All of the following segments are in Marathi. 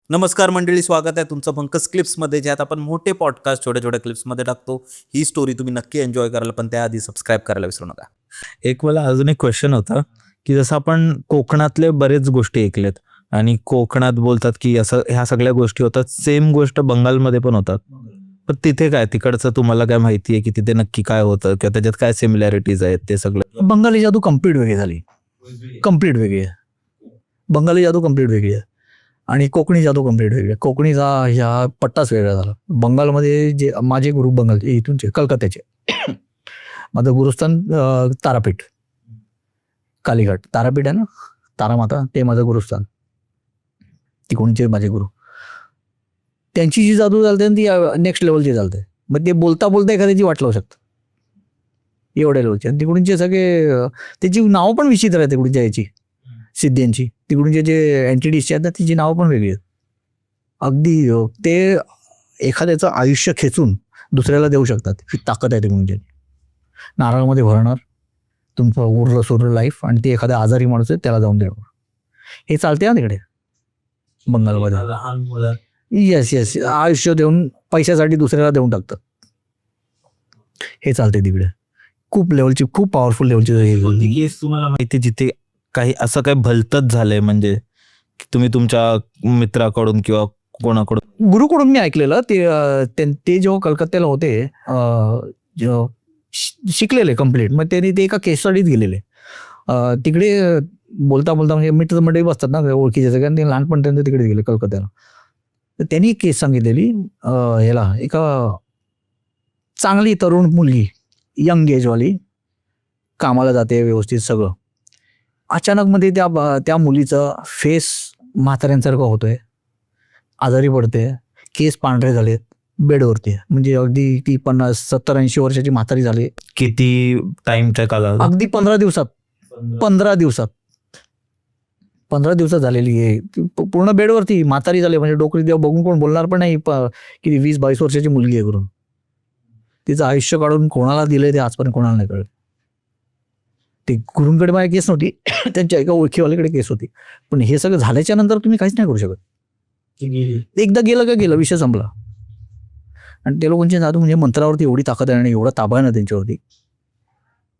नमस्कार मंडळी, स्वागत आहे तुमचं पंकज क्लिप्समध्ये, ज्यात आपण मोठे पॉडकास्ट छोट्या छोट्या क्लिप्समध्ये टाकतो. ही स्टोरी तुम्ही नक्की एन्जॉय कराल, पण त्याआधी सबस्क्राईब करायला विसरू नका. एक मला अजून एक क्वेश्चन होता की जसं आपण कोकणातले बरेच गोष्टी ऐकल्यात आणि कोकणात बोलतात की असं ह्या सगळ्या गोष्टी होतात, सेम गोष्ट बंगालमध्ये पण होतात. पण तिथे काय, तिकडचं तुम्हाला काय माहिती आहे की तिथे नक्की काय होतं किंवा त्याच्यात काय सिमिलॅरिटीज आहेत ते सगळं? बंगाली जादू कम्प्लीट वेगळी झाली, कम्प्लीट वेगळी आहे. बंगाली जादू कम्प्लीट वेगळी आहे आणि कोकणी जादू कम्प्लीट वेगळी आहे. कोकणीचा ह्या पट्टाच वेगळा झाला. बंगालमध्ये जे माझे गुरु बंगालचे इथूनचे कलकत्त्याचे माझं गुरुस्थान तारापीठ, कालीघाट तारापीठ आहे ना, तारामाता, ते माझं गुरुस्थान. तिकडूनचे माझे गुरु, त्यांची जी जादू चालते ती नेक्स्ट लेवलची चालते. मग ते बोलता बोलता एखाद्याची वाट लावू शकतं, एवढ्या लेवलची. आणि तिकडूनचे सगळे त्याची नावं पण विचित्र आहे. तिकडूनच्या याची सिद्ध्यांची, तिकडूनचे जे एंटिटीजचे आहेत ना, तिची नावं पण वेगळी आहेत. अगदी ते एखाद्याचं आयुष्य खेचून दुसऱ्याला देऊ शकतात, ही ताकद आहे तिकडूनची. नारळामध्ये भरणार तुमचं उरलं सुरलं लाईफ, आणि ते एखाद्या आजारी माणूस आहे त्याला जाऊन देणार. हे चालते ना तिकडे बंगालमध्ये. लहान मुलं येस येस, आयुष्य देऊन पैशासाठी दुसऱ्याला देऊन टाकतात. हे चालते तिकडे. खूप लेवलची, खूप पॉवरफुल लेवलची. केस तुम्हाला माहिती जिथे काही असं काही भलतच झालंय, म्हणजे की तुम्ही तुमच्या मित्राकडून किंवा कोणाकडून? गुरुकडून मी ऐकलेलं. ते जेव्हा कलकत्त्याला होते, शिकलेले कम्प्लीट, मग त्यांनी ते एका केस स्टडीत गेलेले. तिकडे बोलता बोलता म्हणजे मित्र मंडळी बसतात ना ओळखीचे सगळ्या, ते लहानपण तिकडे गेले कलकत्त्याला. तर त्यांनी एक केस सांगितलेली. ह्याला एका चांगली तरुण मुलगी, यंग एजवाली, कामाला जाते व्यवस्थित सगळं. अचानक मध्ये त्या मुलीचं फेस म्हाताऱ्यांसारखं होतोय, आजारी पडते, केस पांढरे झालेत, बेडवरती. म्हणजे अगदी ती 50-70-80 वर्षाची म्हातारी झाली. किती टाइमच्या कालावधी? अगदी 15 दिवसात झालेली आहे. पूर्ण बेडवरती म्हातारी झाली. म्हणजे डोकरी देव बघून कोण बोलणार पण नाही की 20-22 वर्षाची मुलगी आहे करून. तिचं आयुष्य काढून कोणाला दिलंय ते आजपर्यंत कोणाला नाही कळलं. ते गुरूंकडे माझी केस नव्हती, त्यांच्या एका ओळखीवाल्याकडे केस होती. पण हे सगळं झाल्याच्या नंतर तुम्ही काहीच नाही करू शकत. एकदा गेलं का गेलं, विषय संपला. आणि ते लोकांचे जादू म्हणजे मंत्रावरती एवढी ताकद आहे आणि एवढा ताबा आहे ना त्यांच्यावरती,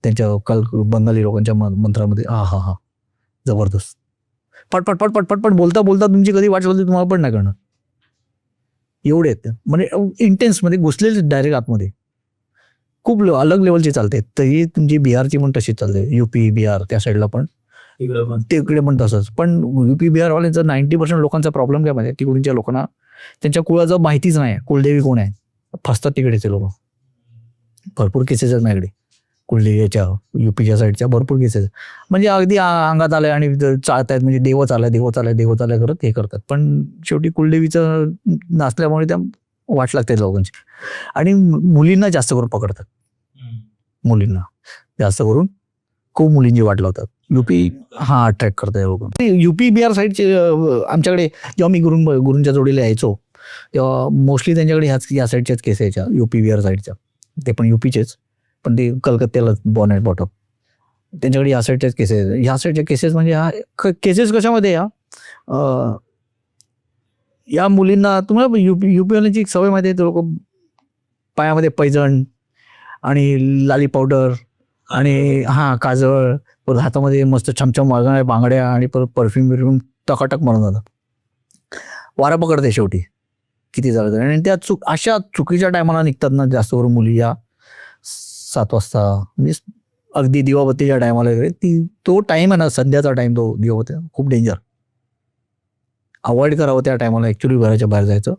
त्यांच्या बंगाली लोकांच्या मंत्रामध्ये. हा जबरदस्त. पटपट पटपट पटपट बोलता बोलता तुमची कधी वाट लागली तुम्हाला पण नाही करणार, एवढे आहेत. म्हणजे इंटेन्स मध्ये घुसलेले डायरेक्ट आतमध्ये. खूप अलग लेवलची चालते. तरी तुमची बिहारची पण तशीच चालते, युपी बिहार त्या साईडला पण, तिकडे पण तसंच. पण युपी बिहारवाल्यांचा 90% लोकांचा प्रॉब्लेम काय माहिती आहे, तिकडूनच्या लोकांना त्यांच्या कुळाचं माहितीच नाही, कुलदेवी कोण आहे. फसतात तिकडेचे लोक. भरपूर केसेस आहेत माझ्याकडे कुलदेवीच्या, युपीच्या साईडच्या भरपूर केसेस. म्हणजे अगदी अंगात आलंय आणि चालतायत, म्हणजे देवच आलाय करत हे करतात. पण शेवटी कुलदेवीचं नसल्यामुळे त्या वाट लागते लोकांची. आणि मुलींना जास्त करून पकडतात, मुलींना जास्त करून खूप मुलींची वाट लावतात. युपी अट्रॅक्ट करतात लोक. युपी बिहार साईडचे आमच्याकडे जेव्हा मी गुरूंच्या जोडीला यायचो तेव्हा मोस्टली त्यांच्याकडे या साईडच्याच केस यायच्या, युपी बिहार साईडच्या. ते पण युपीचेच, पण ते कलकत्त्याला बॉर्न अँड बॉटम. त्यांच्याकडे या साईडच्याच केसेस. ह्या साईडच्या केसेस म्हणजे ह्या केसेस कशामध्ये या मुलींना, तुम्हाला युपीवाल्यांची एक सवय माहिती आहे, ते लोक पायामध्ये पैजण आणि लाली पावडर आणि काजळ, परत हातामध्ये मस्त छमछम वाजणाऱ्या बांगड्या आणि परत परफ्यूम टकाटक मारून जातात. वारा पकडते शेवटी किती झालं. आणि त्या अशा चुकीच्या टायमाला निघतात ना जास्त करून मुली, या 7 वाजता, म्हणजे अगदी दिवाबत्तीच्या टायमाला वगैरे. तो टाईम आहे ना, संध्याचा टाईम, तो दिवाबत्ती खूप डेंजर. अवॉइड करावं त्या टायमाला ॲक्च्युली घराच्या बाहेर जायचं.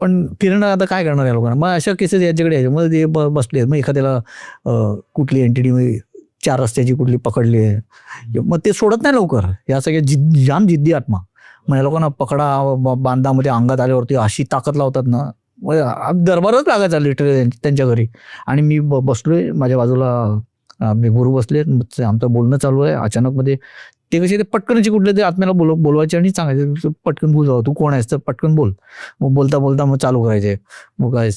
पण फिरणं आता काय करणार या लोकांना. मग अशा केसेस याच्याकडे यायचे. मग ते बसले, मग एखाद्याला कुठली एंटिटी 4 रस्त्याची कुठली पकडली आहे, मग ते सोडत नाही लवकर. या सगळ्या जाम जिद्दी आत्मा. मग या लोकांना पकडा, बांधामध्ये अंगात आल्यावरती अशी ताकद लावतात ना, दरबारच लागायचा लिटरली त्यांच्या घरी. आणि मी बसलोय, माझ्या बाजूला मी गुरु बसले, आमचं बोलणं चालू आहे. अचानक मध्ये ते कसे ते पटकनची कुठले ते आत्म्याला बोलवायचे आणि सांगायचे पटकन बोल, तू कोण आहेस तर पटकन बोल. मग बोलता बोलता मग चालू करायचे. मग काय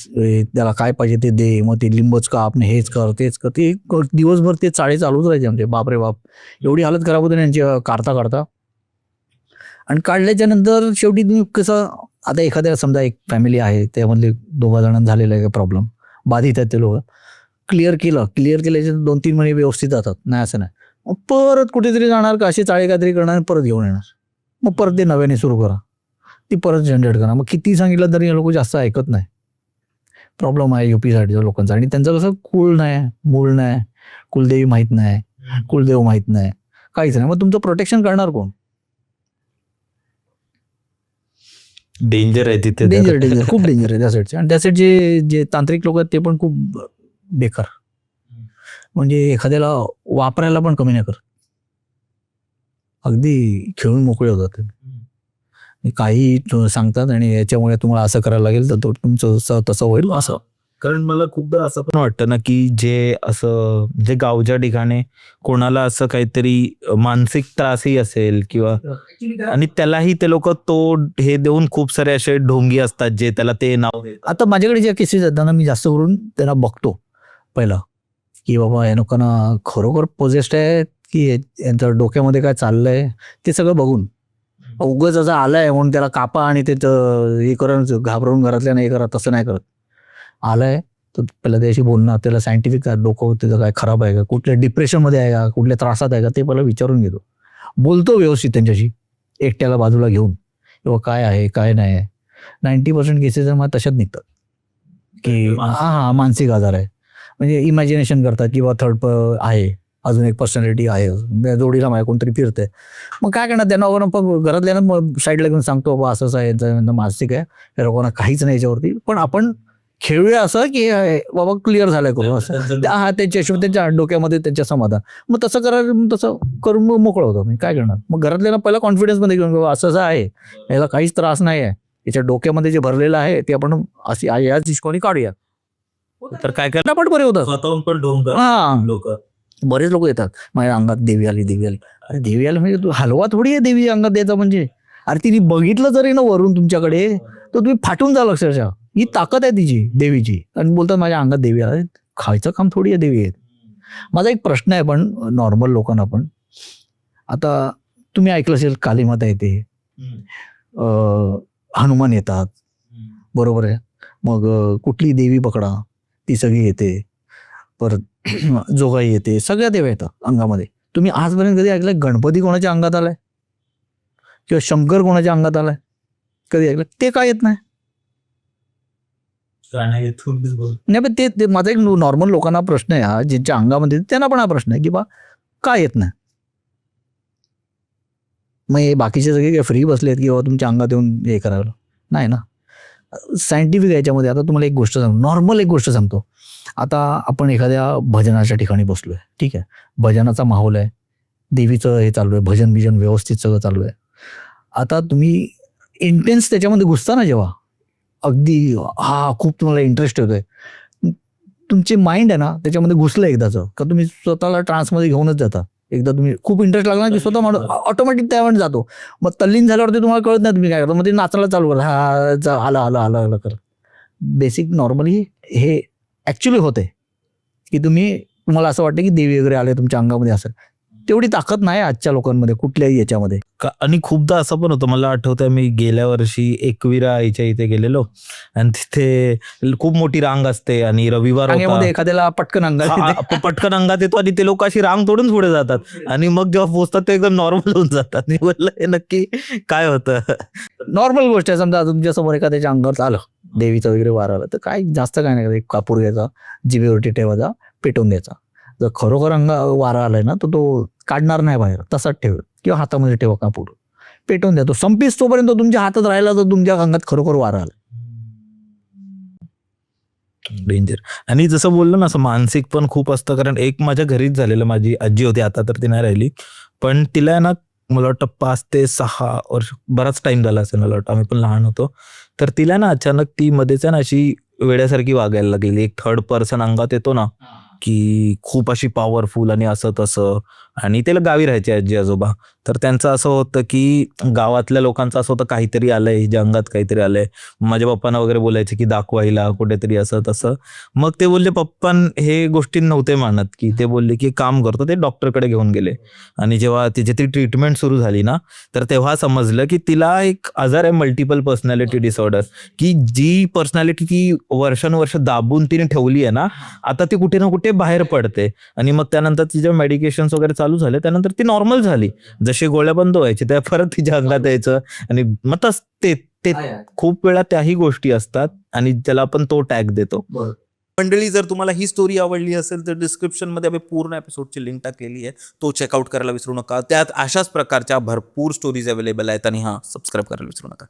त्याला काय पाहिजे ते दे, मग ते लिंबच का आपण हेच कर तेच कर. ते दिवसभर ते चाळे चालूच राहायचे आमचे. बापरे बाप, एवढी हालत खराब होते त्यांची काढता. आणि काढल्याच्या नंतर शेवटी तुम्ही कसं, आता एखाद्या समजा एक फॅमिली आहे, त्यामधले 2 जणांना झालेला आहे प्रॉब्लेम, बाधित आहेत ते लोक, क्लिअर केल्याच्या 2-3 महिने व्यवस्थित जातात, नाही असं नाही, मग परत कुठेतरी जाणार का असे चाळे काहीतरी करणार, परत घेऊन येणार, मग परत ते नव्याने सुरू करा, ती परत जनरेट करा. मग किती सांगितलं तरी लोक जास्त ऐकत नाही. प्रॉब्लेम आहे युपी साईडच्या लोकांचा. आणि त्यांचं कसं कुळ नाही, मूळ नाही, कुलदेवी माहीत नाही, कुलदेव माहीत नाही, काहीच नाही. मग तुमचं प्रोटेक्शन करणार कोण? डेंजर आहे तिथे. डेंजर खूप डेंजर आहे त्या साईडचे. आणि त्या साईडचे जे तांत्रिक लोक आहेत ते पण खूप बेकार, म्हणजे एखाद्याला वापरायला पण कमी नाही करत, अगदी खेळून मोकळे होतात. काही सांगतात आणि याच्यामुळे तुम्हाला असं करायला लागेल तर तुमचं तसं होईल असं. कारण मला खूपदा असं पण वाटतं ना की जे असं जे गावच्या ठिकाणी कोणाला असं काहीतरी मानसिक त्रासही असेल किंवा, आणि त्यालाही ते लोक तो हे देऊन खूप सारे असे ढोंगी असतात जे त्याला ते नाव देतात. आता माझ्याकडे ज्या केसेस आहेत ना, मी जास्त करून त्यांना बघतो पहिला की बाबा या लोकांना खरोखर पोजेस्ट आहे की यांचं डोक्यामध्ये काय चाललंय, ते सगळं बघून. उगाच असं आलंय म्हणून त्याला कापा आणि ते हे करून घाबरून घरातल्या नाही करा, तसं नाही करत. आलंय तर पहिला त्याशी बोलणं, त्याला सायंटिफिक डोकं त्याचं काय खराब आहे का, कुठल्या डिप्रेशनमध्ये आहे का, कुठल्या त्रासात आहे का, ते पहिला विचारून घेतो. बोलतो व्यवस्थित त्यांच्याशी, एकट्याला बाजूला घेऊन, किंवा काय आहे काय नाही आहे. 90% केसेस मग तशाच निघतात की हा मानसिक आजार आहे, म्हणजे इमॅजिनेशन करतात किंवा थर्ड आहे, अजून एक पर्सनॅलिटी आहे, जोडीला माझ्या कोणतरी फिरते. मग काय करणार त्यांना, घरातल्या मग साईडला घेऊन सांगतो बाबा असंच आहे, मानसिक आहे, त्या लोकांना काहीच नाही याच्यावरती, पण आपण खेळूया असं की बाबा क्लिअर झालंय करून असं. हा त्यांच्या हिशोब, त्यांच्या डोक्यामध्ये त्यांच्या समाधान, मग तसं करायला, तसं करून मग मोकळं होतं. मी काय करणार, मग घरातल्या पहिला कॉन्फिडन्समध्ये घेऊन बाबा असं आहे, याला काहीच त्रास नाही आहे, याच्या डोक्यामध्ये जे भरलेलं आहे ते आपण अशी याच दिशकोनी काढूया, तर काय काय पट बरे होतात. स्वतःहून पण ढोंग हा, लोक. बरेच लोक येतात माझ्या अंगात देवी आली. अरे देवी आली म्हणजे तू हलवा थोडी आहे देवी अंगात द्यायचा, म्हणजे अरे तिने बघितलं जरी ना वरून तुमच्याकडे तर तुम्ही फाटून जाल अक्षरशः. ही ताकद आहे तिची देवीची, आणि बोलतात माझ्या अंगात देवी आली. खायचं काम थोडी आहे देवी आहेत. माझा एक प्रश्न आहे पण नॉर्मल लोकांना पण, आता तुम्ही ऐकलं असेल कालीमाता येते, हनुमान येतात, बरोबर आहे, मग कुठली देवी पकडा ती सगळी येते, परत जोगाई येते, सगळ्या देव्या येतात अंगामध्ये. तुम्ही आजपर्यंत कधी ऐकलंय गणपती कोणाच्या अंगात आलाय किंवा शंकर कोणाच्या अंगात आलाय, कधी ऐकलं? ते काय येत नाही. नाही पण ते माझा एक नॉर्मल लोकांना प्रश्न आहे हा, ज्यांच्या अंगामध्ये त्यांना पण हा प्रश्न आहे की बा काय येत नाही. मग हे बाकीचे सगळे काय फ्री बसलेत की बाबा तुमच्या अंगात येऊन हे करायला, नाही ना. सायंटिफिक याच्यामध्ये आता तुम्हाला एक गोष्ट सांगतो, नॉर्मल एक गोष्ट सांगतो. आता आपण एखाद्या भजनाच्या ठिकाणी बसलोय, ठीक आहे, भजनाचा माहोल आहे, देवीचं हे चालू आहे, भजन बिजन व्यवस्थित सगळं चालू आहे. आता तुम्ही इंटेन्स त्याच्यामध्ये घुसता ना जेव्हा, अगदी खूप तुम्हाला इंटरेस्ट येतोय, तुमचे माइंड आहे ना त्याच्यामध्ये घुसलं एकदाचं का तुम्ही स्वतःला ट्रान्समध्ये घेऊनच जाता. एकदा तुम्ही खूप इंटरेस्ट लागला की स्वतः माणूस ऑटोमॅटिक त्यामध्ये जातो. मग तल्लीन झाल्यावरती तुम्हाला कळत नाही तुम्ही काय करता, मग ते नाचायला चालू करा, आला कर. बेसिक नॉर्मली हे ऍक्च्युली होते की तुम्हाला असं वाटतं की देवी वगैरे आले तुमच्या अंगामध्ये, असं तेवढी ताकद नाही आजच्या लोकांमध्ये कुठल्याही याच्यामध्ये. आणि खूपदा असं पण होतं, मला आठवतंय मी गेल्या वर्षी एकविरा आईच्या इथे गेलेलो आणि तिथे खूप मोठी रांग असते आणि रविवार होता. एखाद्याला पटकन अंगात येतो आणि ते लोक अशी रांग तोडून पुढे जातात आणि मग जेव्हा पोहोचतात ते एकदम नॉर्मल होऊन जातात. मी बोललं हे नक्की काय होतं. नॉर्मल गोष्ट आहे, समजा तुमच्या समोर एखाद्याच्या अंगावर आलं, देवीचं वगैरे वार आलं, तर काय जास्त काय नाही, एक कापूर घ्यायचा, जिभेवरती ठेवायचा, पेटवून द्यायचा. जर खरोखर वारा आलाय ना तर तो काढणार नाही बाहेर, तसाच ठेवेल किंवा हातामध्ये ठेवा कापूर, पेटवून द्या. तो संपीस तोपर्यंत तुमच्या हातात राहिला तर तुमच्या अंगात खरोखर वारा आला. डेंजर. आणि जसं बोललो ना, असं मानसिक पण खूप असतं. कारण एक माझ्या घरीच झालेलं, माझी आजी होती, आता तर ती नाही राहिली, पण तिला ना मला वाटतं 5 ते 6 वर्ष, बराच टाइम झाला असेल मला वाटतं, आम्ही पण लहान होतो. तर तिला ना अचानक ती मध्येच ना अशी वेड्यासारखी वागायला लागली. एक थर्ड पर्सन अंगात येतो ना की खूप अशी पॉवरफुल आणि असं तसं, आणि त्याला गावी राहायचे आजी आजोबा. तर त्यांचं असं होतं की गावातल्या लोकांचं असं होतं काहीतरी आलंय, हिच्या अंगात काहीतरी आलंय. माझ्या पप्पांना वगैरे बोलायचे की दाखवायला कुठेतरी असं तसं. मग ते बोलले पप्पां हे गोष्टी नव्हते मानत, की ते बोलले की काम करतो, ते डॉक्टरकडे घेऊन गेले. आणि जेव्हा तिची ती ट्रीटमेंट सुरू झाली ना, तर तेव्हा समजलं की तिला एक आजार आहे मल्टिपल पर्सनॅलिटी डिसऑर्डर, की जी पर्सनॅलिटी ती वर्षानुवर्ष दाबून तिने ठेवली आहे ना, आता ती कुठे ना कुठे बाहेर पडते. आणि मग त्यानंतर तिचे मेडिकेशन्स वगैरे चालू झाले, त्यानंतर ती नॉर्मल झाली. जसे गोळ्या बंद व्हायचे त्या परत तिच्या अंगात यायचं. आणि मग ते ते खूप वेळा त्याही गोष्टी असतात आणि त्याला आपण तो टॅग देतो. मंडळी, जर तुम्हाला ही स्टोरी आवडली असेल तर डिस्क्रिप्शनमध्ये आम्ही पूर्ण एपिसोडची लिंक टाकलेली आहे, तो चेकआउट करायला विसरू नका. त्यात अशाच प्रकारच्या भरपूर स्टोरीज अवेलेबल आहेत. आणि सबस्क्राईब करायला विसरू नका.